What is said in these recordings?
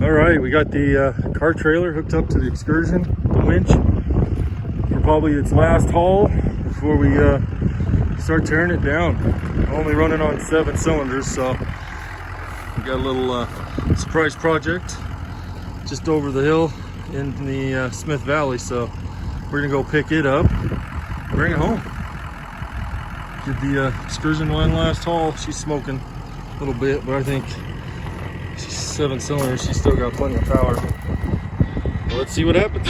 All right, we got the car trailer hooked up to the excursion, the winch, for probably its last haul before we start tearing it down. Only running on 7 cylinders, so we got a little surprise project just over the hill in the Smith Valley. So we're gonna go pick it up, bring it home. Did the excursion one last haul. She's smoking a little bit, but I think she's 7 cylinders. She's still got plenty of power. Well, let's see what happens.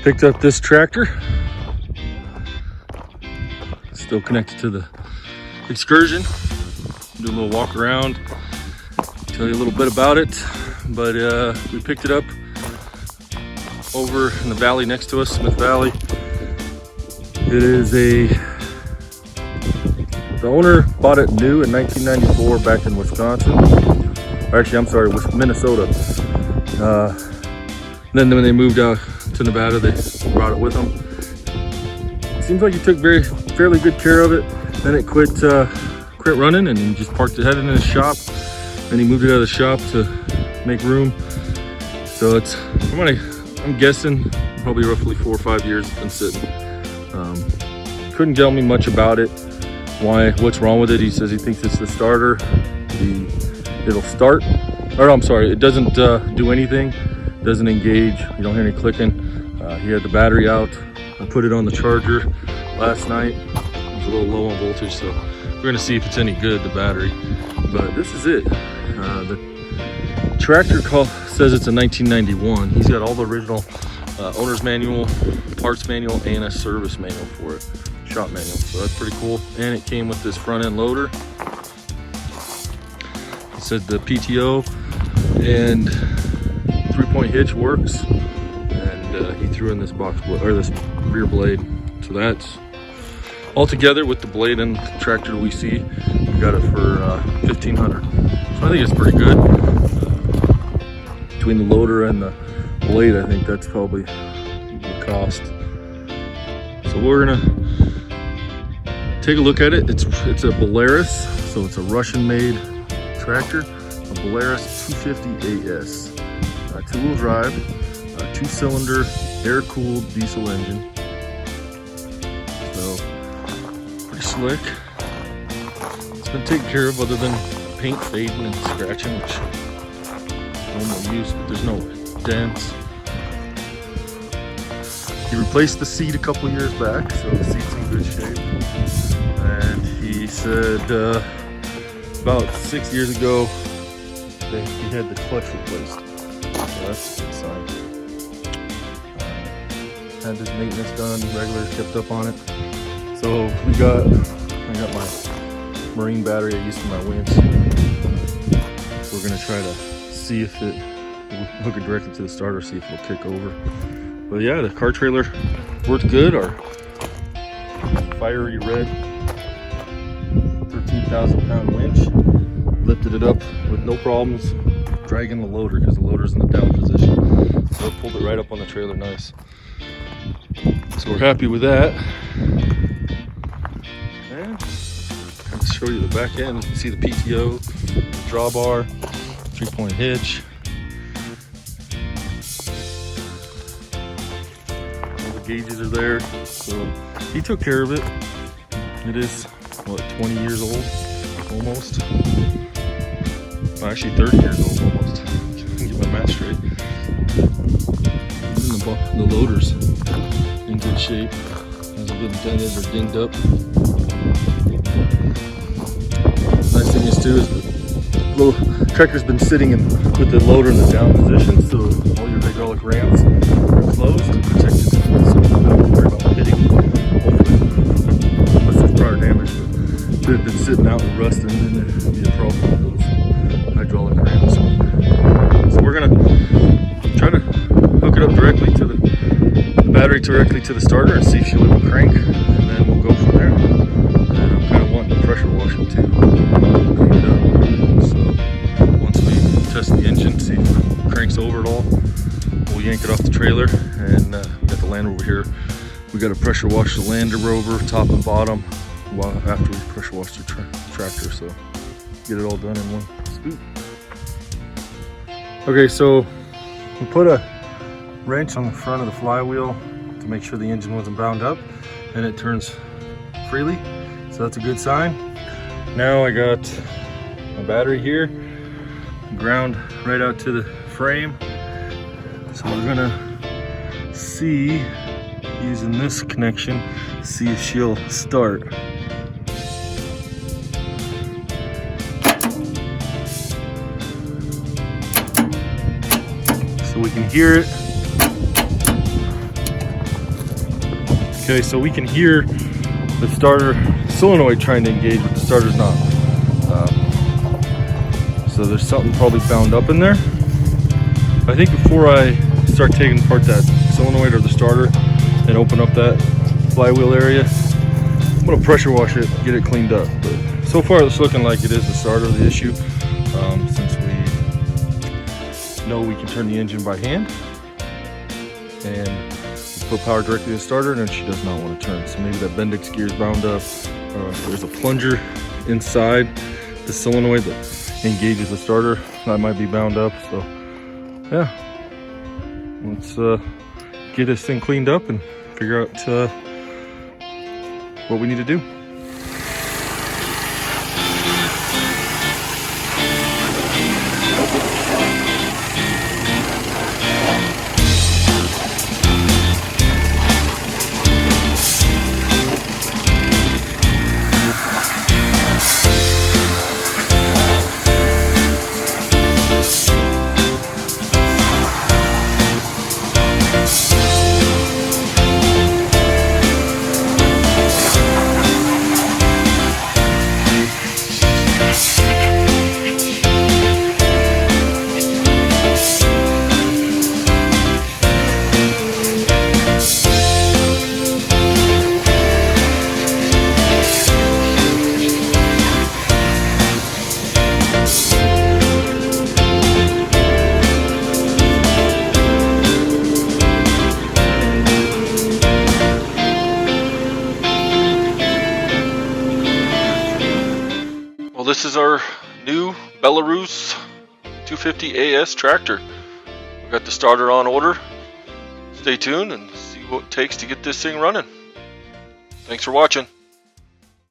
Picked up this tractor, still connected to the excursion. Do a little walk around, tell you a little bit about it. But we picked it up over in the valley next to us, Smith Valley. It is the owner bought it new in 1994 back in Wisconsin. Or actually, I'm sorry, Minnesota. Then when they moved out to Nevada, they brought it with them. Seems like he took fairly good care of it. Then it quit running, and he just parked it, headed in his shop. Then he moved it out of the shop to make room. So it's, I'm guessing, probably roughly 4 or 5 years it's been sitting. Couldn't tell me much about it. What's wrong with it? He says he thinks it's the starter. It'll start, or I'm sorry, it doesn't do anything. Doesn't engage. You don't hear any clicking. He had the battery out. I put it on the charger last night. It was a little low on voltage, so we're gonna see if it's any good, the battery. But this is it. The tractor says it's a 1991. He's got all the original owner's manual, parts manual, and a service manual for it, shop manual. So that's pretty cool. And it came with this front end loader. It said the PTO and 3-point hitch works, and he threw in this this rear blade. So that's all together with the blade and the tractor we see. We got it for $1,500. So I think it's pretty good. Between the loader and the blade, I think that's probably the cost. So we're gonna take a look at it. It's a Belarus, so it's a Russian-made tractor, a Belarus 250 AS. 2-wheel drive, 2-cylinder, air-cooled diesel engine. So, pretty slick. It's been taken care of other than paint fading and scratching, which normal use, but there's no dents. He replaced the seat a couple years back, so the seat's in good shape. And he said about 6 years ago that he had the clutch replaced. So that's a good sign. Had this maintenance done, regular, kept up on it. So I got my marine battery I used for my winch. We're gonna try to see if we'll hook it directly to the starter, see if it'll kick over. But yeah, the car trailer worked good. Our fiery red 13,000-pound winch lifted it up with no problems, dragging the loader because the loader's in the down position. So it pulled it right up on the trailer nice. So we're happy with that. And kind of show you the back end. You can see the PTO, the drawbar, 3-point hitch. All the gauges are there. So he took care of it. It is, what, 20 years old almost? Well, actually 30 years old almost. Get my math straight. Even the loader's in good shape. Has a little dented or dinged up. Nice thing is too is the little tractor's been sitting with the loader in the down position, so all your hydraulic rams are closed and protected, so you don't have to worry about hitting. Hopefully, unless there's prior damage, but if it had been sitting out and rusting, then there'd be a problem with those hydraulic rams. So we're gonna try to hook it up directly to the battery directly to the starter and see if she'll even crank, and then we'll go from there. And I'm kind of wanting to pressure wash it too, clean it up. So once we test the engine, see if it cranks over at all, we'll yank it off the trailer, and we got the Land Rover here. We got to pressure wash the Land Rover top and bottom after we pressure wash the tractor, so get it all done in one scoop. Okay, so we put a wrench on the front of the flywheel to make sure the engine wasn't bound up, and it turns freely, so that's a good sign. Now I got my battery here, ground right out to the frame, so we're gonna see, using this connection, see if she'll start. So we can hear it. Okay, so we can hear the starter solenoid trying to engage, but the starter's not. So there's something probably bound up in there. I think before I start taking apart that solenoid or the starter and open up that flywheel area, I'm gonna pressure wash it, get it cleaned up. But so far it's looking like it is the starter the issue, since we know we can turn the engine by hand and put power directly to the starter, and then she does not want to turn. So maybe that Bendix gear is bound up. There's a plunger inside the solenoid that engages the starter that might be bound up. So yeah, let's get this thing cleaned up and figure out what we need to do. This is our new Belarus 250 AS tractor. We got the starter on order. Stay tuned and see what it takes to get this thing running. Thanks for watching.